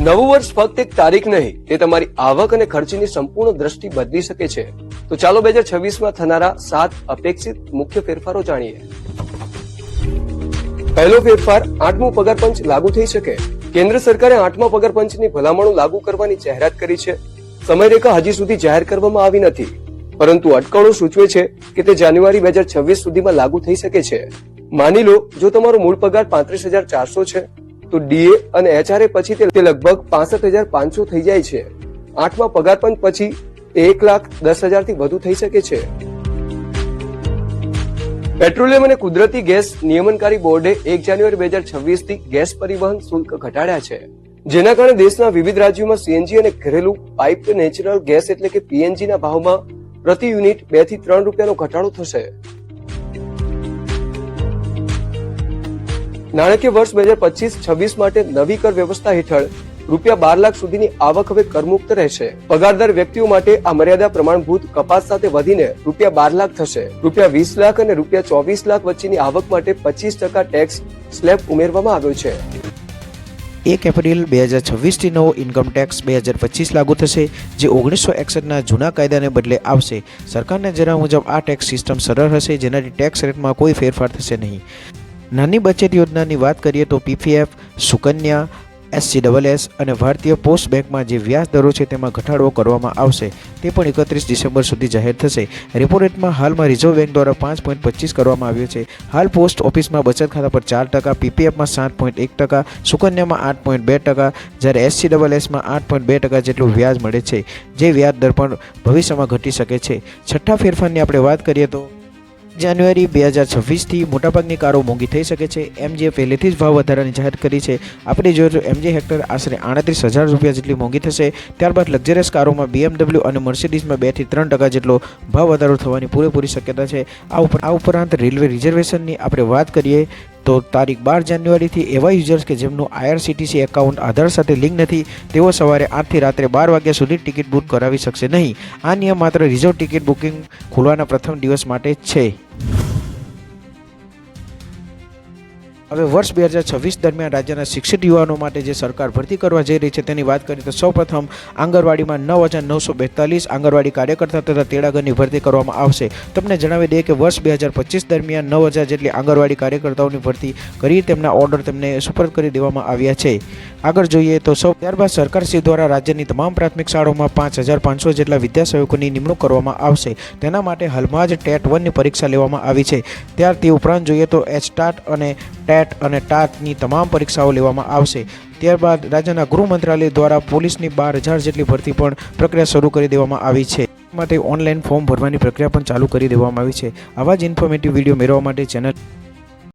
નવું વર્ષ ફક્ત એક તારીખ નહીં, તે તમારી આવક અને ખર્ચની સંપૂર્ણ દ્રષ્ટિ બદલી શકે છે. તો ચાલો 2026માં થનારા 7 અપેક્ષિત મુખ્ય ફેરફારો જાણીએ. પહેલો ફેરફાર 8મો પગાર પંચ લાગુ થઈ શકે. કેન્દ્ર સરકારે 8મા પગાર પંચની ભલામણો લાગુ કરવાની જાહેરાત કરી છે. સમયરેખા હજી સુધી જાહેર કરવામાં આવી નથી, પરંતુ અટકળો સૂચવે છે કે તે જાન્યુઆરી 2026 સુધીમાં લાગુ થઈ શકે છે. માની લો, જો તમારો મૂળ પગાર 35,400 છે, તો ડીએ અને એચઆરએ પછી તે લગભગ 65,500 થઈ જાય છે. 8મા પગાર પંચ પછી તે 1,10,000 થી વધુ થઈ શકે છે. પેટ્રોલિયમ અને કુદરતી ગેસ નિયમનકારી બોર્ડે 1 જાન્યુઆરી 2026 થી ગેસ પરિવહન શુલ્ક ઘટાડ્યા છે, જેના કારણે દેશના વિવિધ રાજ્યોમાં સીએનજી અને ઘરેલું પાઇપ્ડ નેચરલ ગેસ એટલે કે પીએનજી ના ભાવમાં પ્રતિ યુનિટ 2 થી 3 રૂપિયાનો ઘટાડો થશે. નાણાકીય વર્ષ 2025-26 માટે નવી કર વ્યવસ્થા હેઠળ રૂપિયા 12 લાખ સુધીની આવક હવે કરમુક્ત રહેશે. પગારદાર વ્યક્તિઓ માટે આ મર્યાદા પ્રમાણભૂત કપાત સાથે વધીને રૂપિયા 12 લાખ થશે. રૂપિયા 20 લાખ અને રૂપિયા 24 લાખ વચ્ચેની આવક માટે 25% ટેક્સ સ્લેબ ઉમેરવામાં આવ્યો છે. 1 એપ્રિલ 2026 થી નવો ઇન્કમ ટેક્સ 2025 લાગુ થશે, જે 1961ના જૂના કાયદાને બદલે આવશે. સરકારના જણાવ્યા મુજબ આ ટેક્સ સિસ્ટમ સરળ હશે, જેનાથી ટેક્સ રેટમાં કોઈ ફેરફાર થશે નહીં. નાની બચત યોજનાની વાત કરીએ તો પીપીએફ, સુકન્યા, એસસીએસ અને ભારતીય પોસ્ટ બેંકમાં જે વ્યાજ દરો છે તેમાં ઘટાડો કરવામાં આવશે. તે પણ 31 ડિસેમ્બર સુધી જાહેર થશે. રેપો રેટમાં હાલમાં રિઝર્વ બેંક દ્વારા 5.25 કરવામાં આવ્યો છે. હાલ પોસ્ટ ઓફિસમાં બચત ખાતા પર 4%, પીપીએફમાં 7.1%, સુકન્યામાં 8.2%, જ્યારે એસસીએસમાં 8.2% જેટલું વ્યાજ મળે છે, જે વ્યાજ દર પણ ભવિષ્યમાં ઘટી શકે છે. છઠ્ઠા ફેરફારની આપણે વાત કરીએ તો જાન્યુઆરી 2026 થી મોટાભાગની કારો મોંઘી થઈ શકે છે. એમજીએ પહેલેથી જ ભાવ વધારાની જાહેર કરી છે. આપણે જોઈએ તો એમજી હેક્ટર આશરે 38,000 રૂપિયા જેટલી મોંઘી થશે. ત્યારબાદ લક્ઝરિયસ કારોમાં BMW અને મર્સિડીઝમાં 2 થી 3% જેટલો ભાવ વધારો થવાની પૂરેપૂરી શક્યતા છે. આ ઉપરાંત રેલવે રિઝર્વેશનની આપણે વાત કરીએ તો તારીખ 12 જાન્યુઆરીથી એવા યુઝર્સ કે જેમનું આઈઆરસીટીસી એકાઉન્ટ આધાર સાથે લિંક નથી, તેઓ સવારે 8 થી રાત્રે 12 વાગ્યા સુધી ટિકિટ બુક કરાવી શકશે નહીં. આ નિયમ માત્ર રિઝર્વ ટિકિટ બુકિંગ ખોલવાના પ્રથમ દિવસ માટે જ છે. હવે વર્ષ 2026 દરમિયાન રાજ્યના શિક્ષિત યુવાનો માટે જે સરકાર ભરતી કરવા જઈ રહી છે તેની વાત કરીએ તો સૌપ્રથમ આંગણવાડીમાં 9,942 આંગણવાડી કાર્યકર્તા તથા તેડાગરની ભરતી કરવામાં આવશે. તમને જણાવી દઈએ કે વર્ષ 2025 દરમિયાન 9,000 જેટલી આંગણવાડી કાર્યકર્તાઓની ભરતી કરી તેમના ઓર્ડર તેમને સુપરત કરી દેવામાં આવ્યા છે. આગળ જોઈએ તો ત્યારબાદ સરકારશ્રી દ્વારા રાજ્યની તમામ પ્રાથમિક શાળાઓમાં 5,500 જેટલા વિદ્યાસહાયકોની નિમણૂક કરવામાં આવશે. તેના માટે હાલમાં જ ટેટ 1ની પરીક્ષા લેવામાં આવી છે. તે ઉપરાંત જોઈએ તો એચટાટ અને ટેટ અને ટાટની તમામ પરીક્ષાઓ લેવામાં આવશે. ત્યારબાદ રાજ્યના ગૃહ મંત્રાલય દ્વારા પોલીસની 12,000 જેટલી ભરતી પણ પ્રક્રિયા શરૂ કરી દેવામાં આવી છે. માટે ઓનલાઈન ફોર્મ ભરવાની પ્રક્રિયા પણ ચાલુ કરી દેવામાં આવી છે. આવા જ ઇન્ફોર્મેટિવ વિડીયો મેળવવા માટે ચેનલ